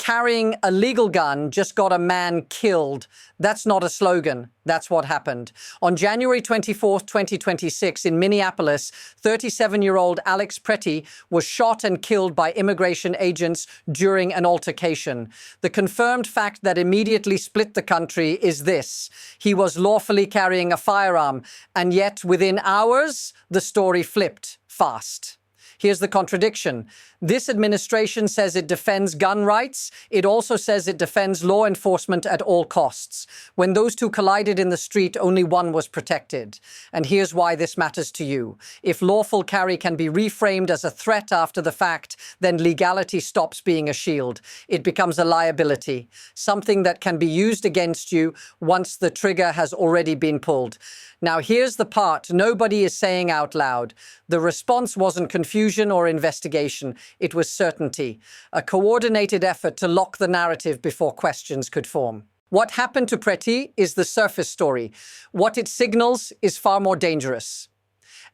carrying a legal gun just got a man killed. That's not a slogan. That's what happened. On January 24th, 2026, in Minneapolis, 37-year-old Alex Pretty was shot and killed by immigration agents during an altercation. The confirmed fact that immediately split the country is this: he was lawfully carrying a firearm, and yet within hours, the story flipped fast. Here's the contradiction. This administration says it defends gun rights. It also says it defends law enforcement at all costs. When those two collided in the street, only one was protected. And here's why this matters to you. If lawful carry can be reframed as a threat after the fact, then legality stops being a shield. It becomes a liability, something that can be used against you once the trigger has already been pulled. Now, here's the part nobody is saying out loud. The response wasn't confusion or investigation. It was certainty, a coordinated effort to lock the narrative before questions could form. What happened to Pretty is the surface story. What it signals is far more dangerous.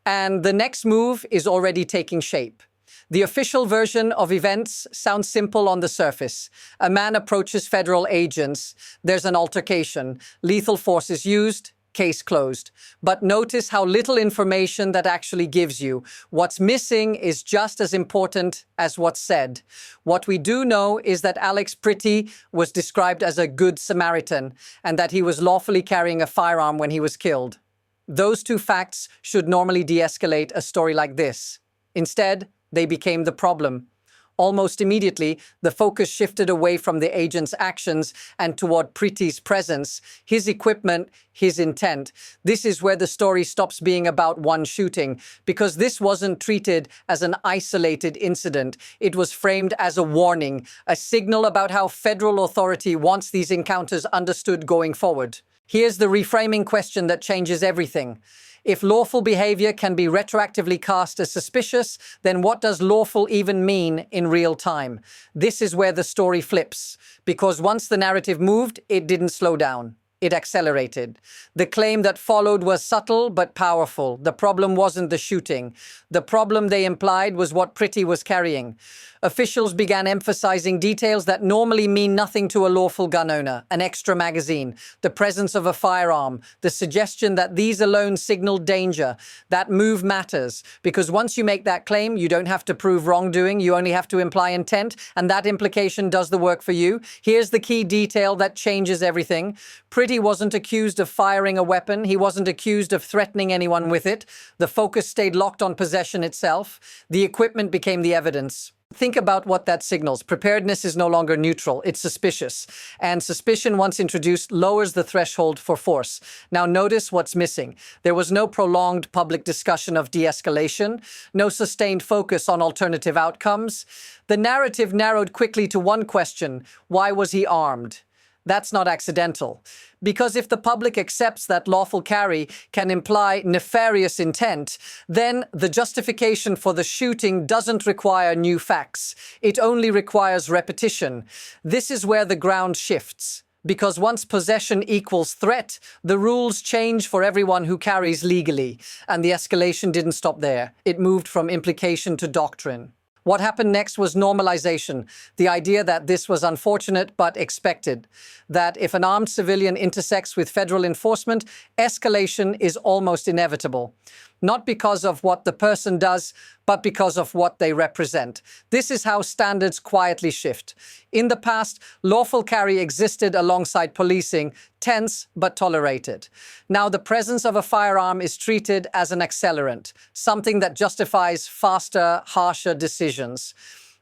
And the next move is already taking shape. The official version of events sounds simple on the surface. A man approaches federal agents. There's an altercation. Lethal force is used. Case closed. But notice how little information that actually gives you. What's missing is just as important as what's said. What we do know is that Alex Pretty was described as a good Samaritan and that he was lawfully carrying a firearm when he was killed. Those two facts should normally de-escalate a story like this. Instead, they became the problem. Almost immediately, the focus shifted away from the agent's actions and toward Pretty's presence, his equipment, his intent. This is where the story stops being about one shooting, because this wasn't treated as an isolated incident. It was framed as a warning, a signal about how federal authority wants these encounters understood going forward. Here's the reframing question that changes everything. If lawful behavior can be retroactively cast as suspicious, then what does lawful even mean in real time? This is where the story flips, because once the narrative moved, it didn't slow down. It accelerated. The claim that followed was subtle but powerful. The problem wasn't the shooting. The problem, they implied, was what Pretty was carrying. Officials began emphasizing details that normally mean nothing to a lawful gun owner: an extra magazine, the presence of a firearm, the suggestion that these alone signaled danger. That move matters, because once you make that claim, you don't have to prove wrongdoing, you only have to imply intent, and that implication does the work for you. Here's the key detail that changes everything. Pretty wasn't accused of firing a weapon. He wasn't accused of threatening anyone with it. The focus stayed locked on possession itself. The equipment became the evidence. Think about what that signals. Preparedness is no longer neutral, it's suspicious. And suspicion, once introduced, lowers the threshold for force. Now notice what's missing. There was no prolonged public discussion of de-escalation, no sustained focus on alternative outcomes. The narrative narrowed quickly to one question: why was he armed? That's not accidental. Because if the public accepts that lawful carry can imply nefarious intent, then the justification for the shooting doesn't require new facts. It only requires repetition. This is where the ground shifts. Because once possession equals threat, the rules change for everyone who carries legally. And the escalation didn't stop there. It moved from implication to doctrine. What happened next was normalization, the idea that this was unfortunate but expected, that if an armed civilian intersects with federal enforcement, escalation is almost inevitable. Not because of what the person does, but because of what they represent. This is how standards quietly shift. In the past, lawful carry existed alongside policing, tense but tolerated. Now the presence of a firearm is treated as an accelerant, something that justifies faster, harsher decisions.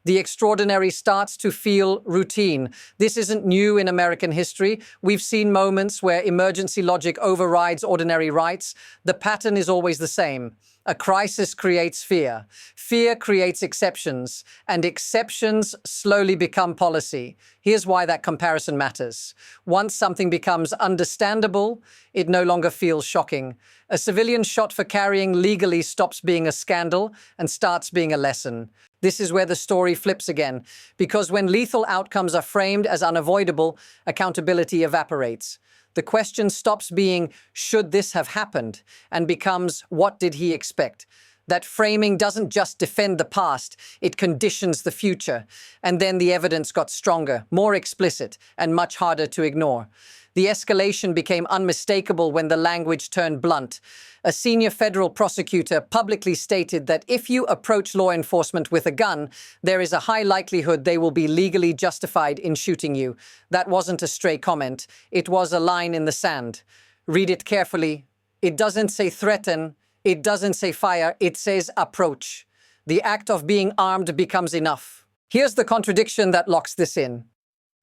The extraordinary starts to feel routine. This isn't new in American history. We've seen moments where emergency logic overrides ordinary rights. The pattern is always the same. A crisis creates fear. Fear creates exceptions, and exceptions slowly become policy. Here's why that comparison matters. Once something becomes understandable, it no longer feels shocking. A civilian shot for carrying legally stops being a scandal and starts being a lesson. This is where the story flips again, because when lethal outcomes are framed as unavoidable, accountability evaporates. The question stops being, should this have happened, and becomes, what did he expect? That framing doesn't just defend the past, it conditions the future. And then the evidence got stronger, more explicit, and much harder to ignore. The escalation became unmistakable when the language turned blunt. A senior federal prosecutor publicly stated that if you approach law enforcement with a gun, there is a high likelihood they will be legally justified in shooting you. That wasn't a stray comment. It was a line in the sand. Read it carefully. It doesn't say threaten. It doesn't say fire. It says approach. The act of being armed becomes enough. Here's the contradiction that locks this in.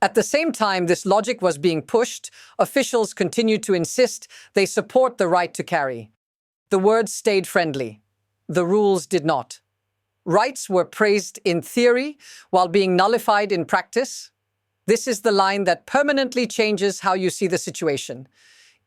At the same time this logic was being pushed, officials continued to insist they support the right to carry. The words stayed friendly. The rules did not. Rights were praised in theory while being nullified in practice. This is the line that permanently changes how you see the situation.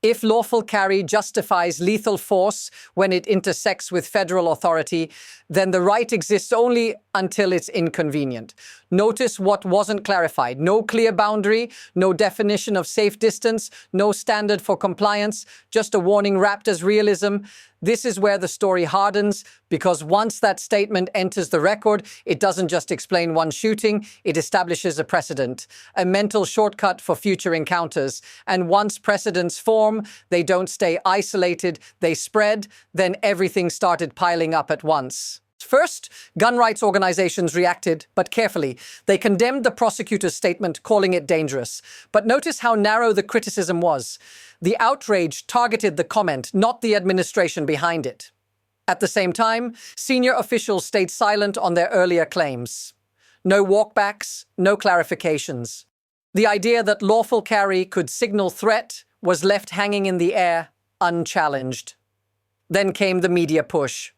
If lawful carry justifies lethal force when it intersects with federal authority, then the right exists only until it's inconvenient. Notice what wasn't clarified. No clear boundary, no definition of safe distance, no standard for compliance, just a warning wrapped as realism. This is where the story hardens, because once that statement enters the record, it doesn't just explain one shooting, it establishes a precedent, a mental shortcut for future encounters. And once precedents form, they don't stay isolated, they spread, then everything started piling up at once. First, gun rights organizations reacted, but carefully. They condemned the prosecutor's statement, calling it dangerous. But notice how narrow the criticism was. The outrage targeted the comment, not the administration behind it. At the same time, senior officials stayed silent on their earlier claims. No walkbacks, no clarifications. The idea that lawful carry could signal threat was left hanging in the air, unchallenged. Then came the media push.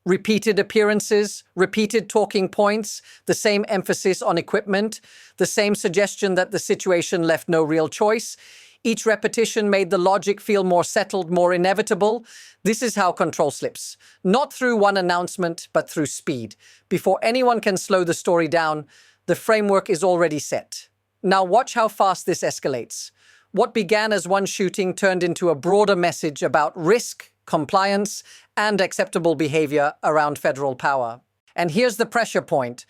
Repeated appearances, repeated talking points, the same emphasis on equipment, the same suggestion that the situation left no real choice. Each repetition made the logic feel more settled, more inevitable. This is how control slips. Not through one announcement, but through speed. Before anyone can slow the story down, the framework is already set. Now watch how fast this escalates. What began as one shooting turned into a broader message about risk, compliance, and acceptable behavior around federal power. And here's the pressure point.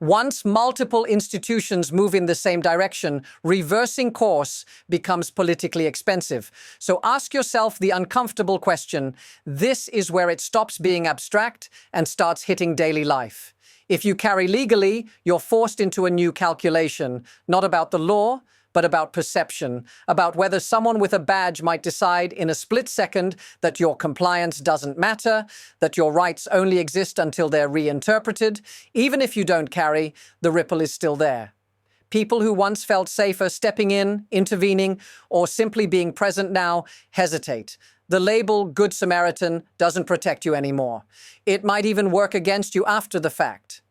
Once multiple institutions move in the same direction, reversing course becomes politically expensive. So ask yourself the uncomfortable question. This is where it stops being abstract and starts hitting daily life. If you carry legally, you're forced into a new calculation, not about the law, but about perception, about whether someone with a badge might decide in a split second that your compliance doesn't matter, that your rights only exist until they're reinterpreted. Even if you don't carry, the ripple is still there. People who once felt safer stepping in, intervening, or simply being present now hesitate. The label Good Samaritan doesn't protect you anymore. It might even work against you after the fact.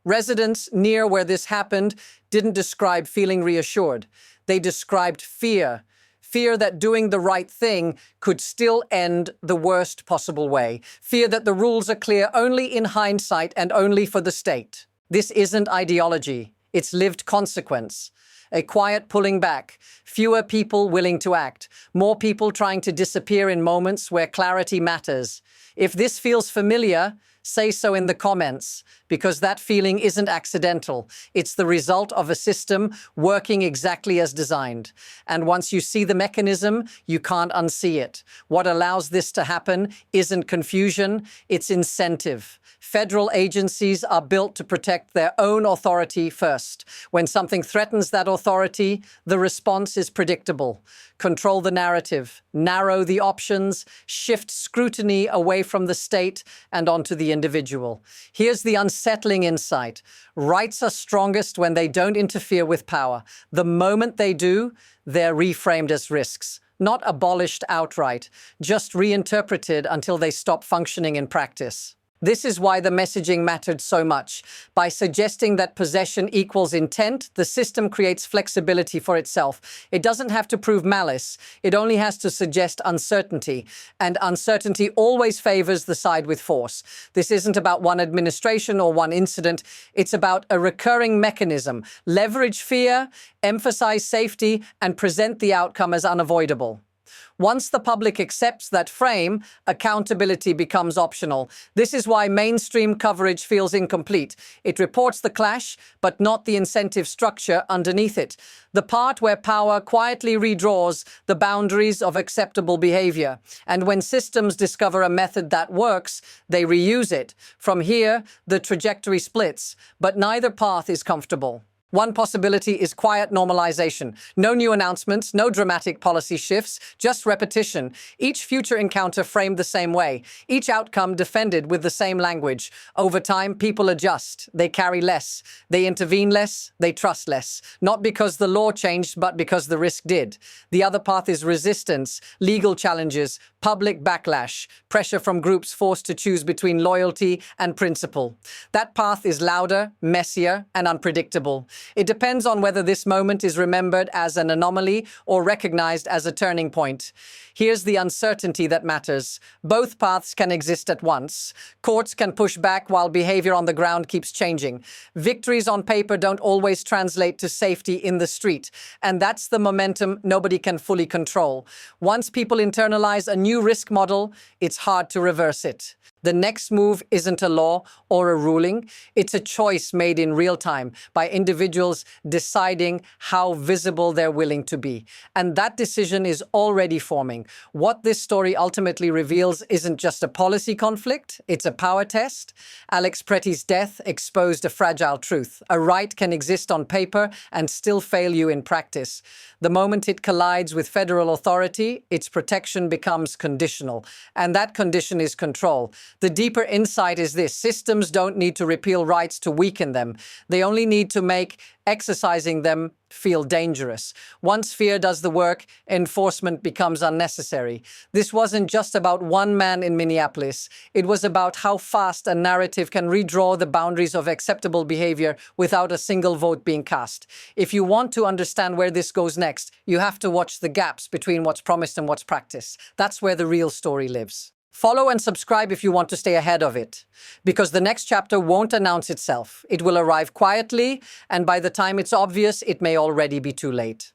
Residents near where this happened didn't describe feeling reassured. They described fear. Fear that doing the right thing could still end the worst possible way. Fear that the rules are clear only in hindsight and only for the state. This isn't ideology. It's lived consequence. A quiet pulling back, fewer people willing to act, more people trying to disappear in moments where clarity matters. If this feels familiar, say so in the comments, because that feeling isn't accidental. It's the result of a system working exactly as designed. And once you see the mechanism, you can't unsee it. What allows this to happen isn't confusion, it's incentive. Federal agencies are built to protect their own authority first. When something threatens that authority, the response is predictable. Control the narrative, narrow the options, shift scrutiny away from the state and onto the individual. Here's the unsettling insight. Rights are strongest when they don't interfere with power. The moment they do, they're reframed as risks. Not abolished outright, just reinterpreted until they stop functioning in practice. This is why the messaging mattered so much. By suggesting that possession equals intent, the system creates flexibility for itself. It doesn't have to prove malice. It only has to suggest uncertainty. And uncertainty always favors the side with force. This isn't about one administration or one incident. It's about a recurring mechanism. Leverage fear, emphasize safety, and present the outcome as unavoidable. Once the public accepts that frame, accountability becomes optional. This is why mainstream coverage feels incomplete. It reports the clash, but not the incentive structure underneath it. The part where power quietly redraws the boundaries of acceptable behavior. And when systems discover a method that works, they reuse it. From here, the trajectory splits, but neither path is comfortable. One possibility is quiet normalization. No new announcements, no dramatic policy shifts, just repetition. Each future encounter framed the same way. Each outcome defended with the same language. Over time, people adjust. They carry less. They intervene less. They trust less. Not because the law changed, but because the risk did. The other path is resistance, legal challenges, public backlash, pressure from groups forced to choose between loyalty and principle. That path is louder, messier, and unpredictable. It depends on whether this moment is remembered as an anomaly or recognized as a turning point. Here's the uncertainty that matters. Both paths can exist at once. Courts can push back while behavior on the ground keeps changing. Victories on paper don't always translate to safety in the street, and that's the momentum nobody can fully control. Once people internalize a new risk model, it's hard to reverse it. The next move isn't a law or a ruling. It's a choice made in real time by individuals deciding how visible they're willing to be. And that decision is already forming. What this story ultimately reveals isn't just a policy conflict, it's a power test. Alex Pretty's death exposed a fragile truth. A right can exist on paper and still fail you in practice. The moment it collides with federal authority, its protection becomes conditional. And that condition is control. The deeper insight is this: systems don't need to repeal rights to weaken them. They only need to make exercising them feel dangerous. Once fear does the work, enforcement becomes unnecessary. This wasn't just about one man in Minneapolis. It was about how fast a narrative can redraw the boundaries of acceptable behavior without a single vote being cast. If you want to understand where this goes next, you have to watch the gaps between what's promised and what's practiced. That's where the real story lives. Follow and subscribe if you want to stay ahead of it, because the next chapter won't announce itself. It will arrive quietly, and by the time it's obvious, it may already be too late.